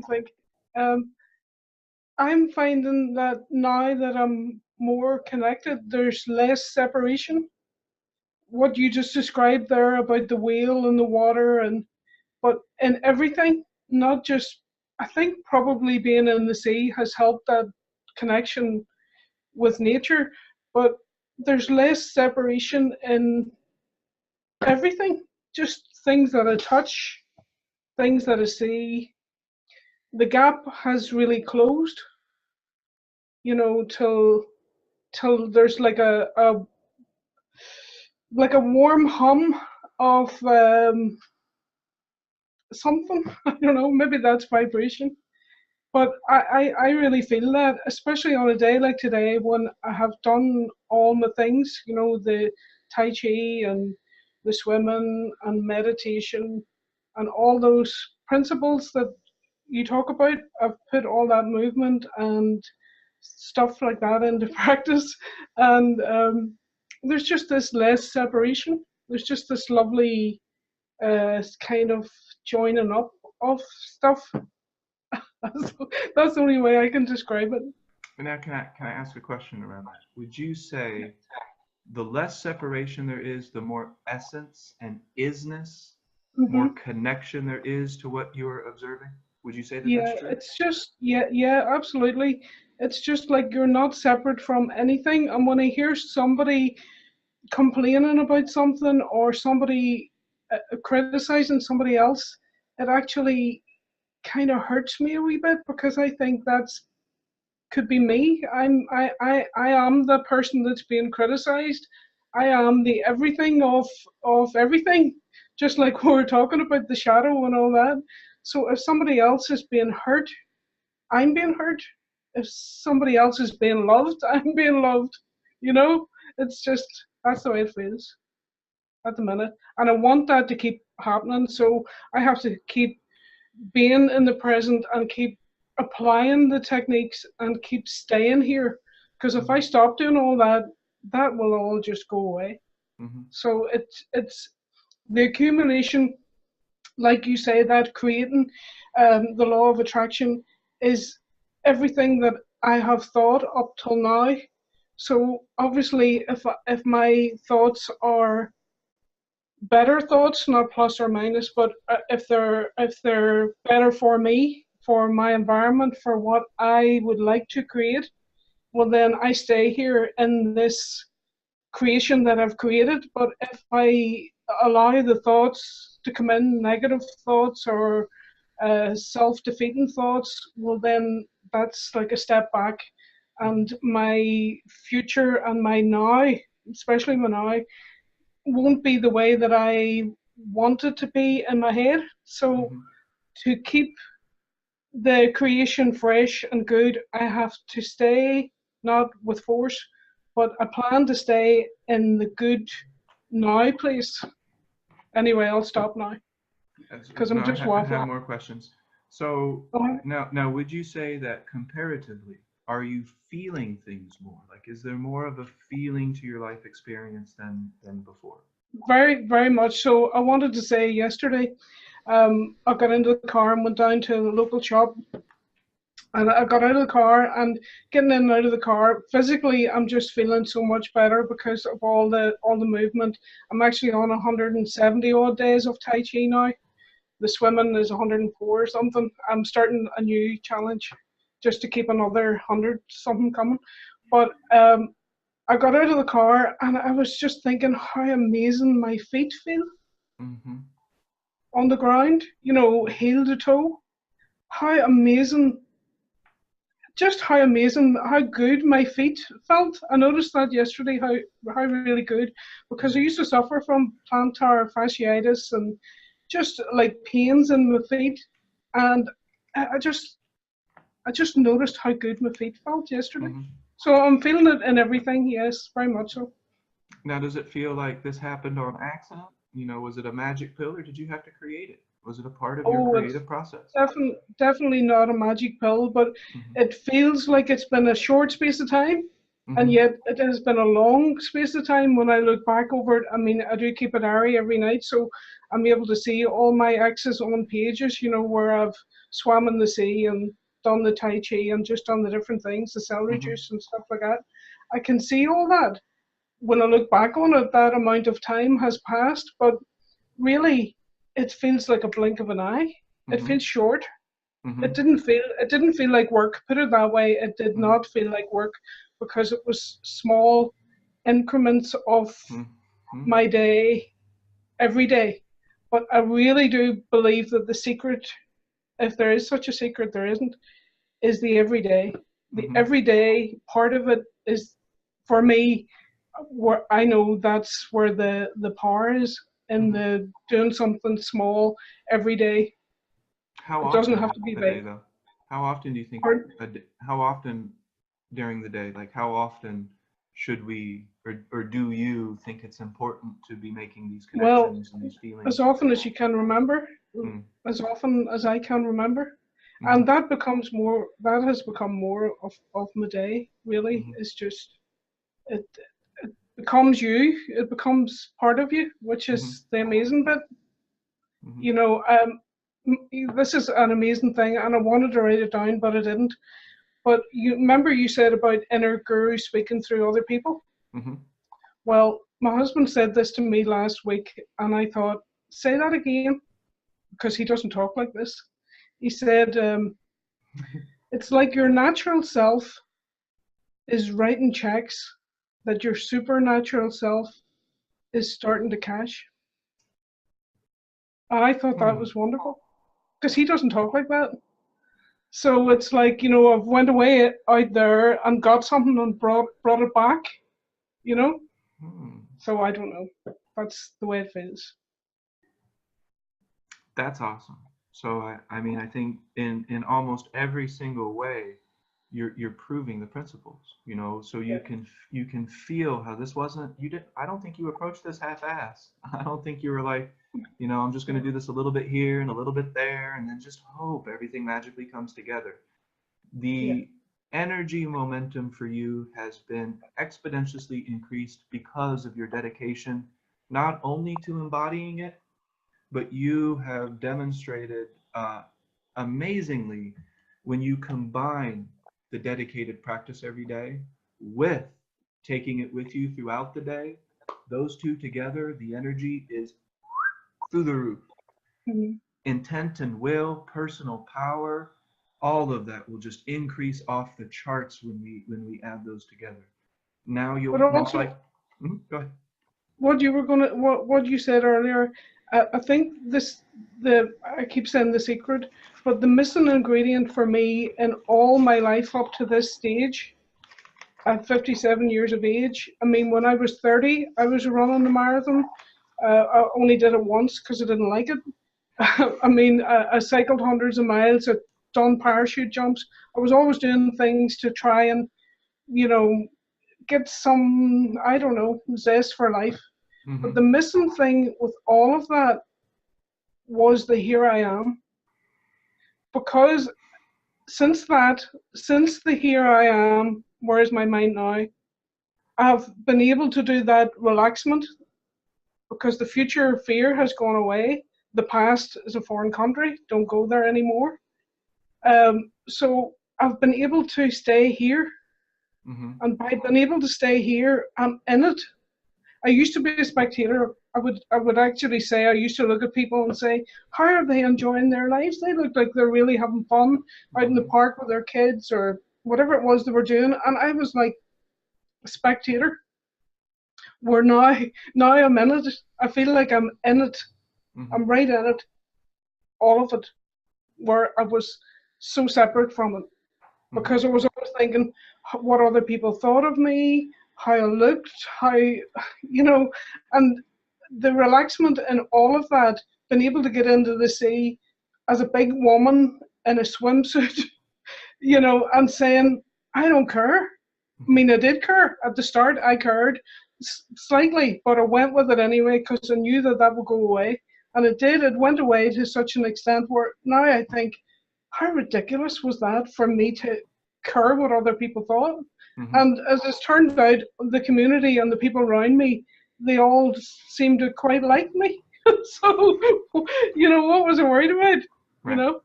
think. Um, I'm finding that now that I'm more connected, there's less separation. What you just described there about the whale and the water, and but in everything, not just. I think probably being in the sea has helped that connection with nature, but there's less separation in everything. Just things that I touch, things that I see. The gap has really closed, till there's like a warm hum of something. I don't know, maybe that's vibration. But I really feel that, especially on a day like today when I have done all my things, the Tai Chi and the swimming and meditation and all those principles that you talk about. I've put all that movement and stuff like that into practice. And there's just this less separation. There's just this lovely kind of joining up of stuff. That's, that's the only way I can describe it. Now, can I ask a question around that? Would you say the less separation there is, the more essence and isness, more Hmm. connection there is to what you're observing? Would you say that that's Yeah, true? it's just, yeah, absolutely. It's just like you're not separate from anything. And when I hear somebody complaining about something or somebody criticizing somebody else, it actually kind of hurts me a wee bit because I think that's could be me. I am the person that's being criticized. I am the everything of everything, just like we were talking about the shadow and all that. So if somebody else is being hurt, I'm being hurt. If somebody else is being loved, I'm being loved. You know, it's just that's the way it feels at the minute, and I want that to keep happening. So I have to keep being in the present and keep applying the techniques and keep staying here. Because if I Mm-hmm. stop doing all that, that will all just go away. Mm-hmm. So it's the accumulation, like you say, that creating the law of attraction is everything that I have thought up till now. So obviously, if my thoughts are better thoughts, not plus or minus, but if they're better for me, for my environment, for what I would like to create, well then I stay here in this creation that I've created. But if I allow the thoughts to come in, negative thoughts or self-defeating thoughts, well then that's like a step back, and my future and my now, especially my now, won't be the way that I want it to be in my head. So Mm-hmm. to keep the creation fresh and good, I have to stay not with force, but I plan to stay in the good now place. Anyway, I'll stop now because I'm No, just I have waffling. more questions. So now, would you say that comparatively, are you feeling things more? Like, is there more of a feeling to your life experience than before? Very, very much so. I wanted to say yesterday, I got into the car and went down to the local shop. And I got out of the car, and getting in and out of the car, physically I'm just feeling so much better because of all the movement. I'm actually on 170 odd days of Tai Chi now. The swimming is 104 or something. I'm starting a new challenge just to keep another 100 something coming. But I got out of the car and I was just thinking how amazing my feet feel Mm-hmm. on the ground, heel to toe. How amazing, just how amazing, how good my feet felt. I noticed that yesterday, how really good, because I Mm-hmm. used to suffer from plantar fasciitis and just like pains in my feet, and I just noticed how good my feet felt yesterday. Mm-hmm. So I'm feeling it in everything. Yes, very much so. Now, does it feel like this happened on accident? Was it a magic pill, or did you have to create it? Was it a part of your Oh, it's creative process? definitely not a magic pill, but Mm-hmm. it feels like it's been a short space of time, and Mm-hmm. yet it has been a long space of time when I look back over it. I mean, I do keep a diary every night, so I'm able to see all my exes on pages, you know, where I've swam in the sea and done the Tai Chi and just done the different things, the celery Mm-hmm. juice and stuff like that. I can see all that. When I look back on it, that amount of time has passed, but really, it feels like a blink of an eye. It Mm-hmm. feels short. Mm-hmm. It didn't feel like work. Put it that way, it did Mm-hmm. not feel like work because it was small increments of Mm-hmm. my day every day. But I really do believe that the secret, if there is such a secret, there isn't, is the everyday. The Mm-hmm. everyday part of it is, for me, where I know that's where the power is in Mm-hmm. the doing something small every day. How It doesn't often have to be a day big. though? How often do you think Or, how often during the day, like how often should we or do you think it's important to be making these well, connections and these as feelings? often as you can remember, Mm, as often as I can remember. mm-hmm. And that has become more of my day, really. Mm-hmm. It's just, it becomes you, it becomes part of you, which Mm-hmm. is the amazing bit. Mm-hmm. You know, this is an amazing thing, and I wanted to write it down, but I didn't. But you remember you said about inner guru speaking through other people? Mm-hmm. Well, my husband said this to me last week, and I thought, say that again, because he doesn't talk like this. He said, it's like your natural self is writing checks that your supernatural self is starting to cash. And I thought that Hmm. was wonderful, because he doesn't talk like that. So it's like, you know, I've went away out there and got something and brought it back, you know? Hmm. So I don't know. That's the way it feels. That's awesome. So I mean I think in almost every single way you're proving the principles, you know, so Yeah. you can feel how this wasn't you did I don't think you approached this half-ass. I don't think you were like, you know, I'm just going to do this a little bit here and a little bit there and then just hope everything magically comes together. Yeah. The energy momentum for you has been exponentially increased because of your dedication, not only to embodying it, but you have demonstrated amazingly when you combine the dedicated practice every day with taking it with you throughout the day. Those two together, the energy is through the roof. Mhm. Intent and will, personal power, all of that will just increase off the charts when we add those together. Now But you'll most also, like go ahead. what you said earlier, I think I keep saying the secret, but the missing ingredient for me in all my life up to this stage, at 57 years of age, I mean, when I was 30, I was running the marathon. I only did it once because I didn't like it. I mean, I cycled hundreds of miles, I done parachute jumps. I was always doing things to try and, you know, get some, I don't know, zest for life. But Mm-hmm. the missing thing with all of that was the here I am. Because since that, since the here I am, where is my mind now? I've been able to do that relaxment because the future fear has gone away. The past is a foreign country, don't go there anymore. So I've been able to stay here, Mm-hmm. and by being able to stay here, I'm in it. I used to be a spectator. I would actually say I used to look at people and say, how are they enjoying their lives? They look like they're really having fun out in the Mm-hmm. park with their kids or whatever it was they were doing. And I was like a spectator. Where now I'm in it. I feel like I'm in it. Mm-hmm. I'm right in it, all of it. Where I was so separate from it Mm-hmm. because I was always thinking what other people thought of me, how I looked, how, and the relaxment and all of that, being able to get into the sea as a big woman in a swimsuit, and saying, I don't care. I Mm-hmm. mean, I did care at the start. I cared slightly, but I went with it anyway because I knew that that would go away. And it did. It went away to such an extent where now I think, how ridiculous was that for me to care what other people thought? Mm-hmm. And as it's turned out, the community and the people around me, they all seem to quite like me. So, you know, what was I worried about? You Right. know?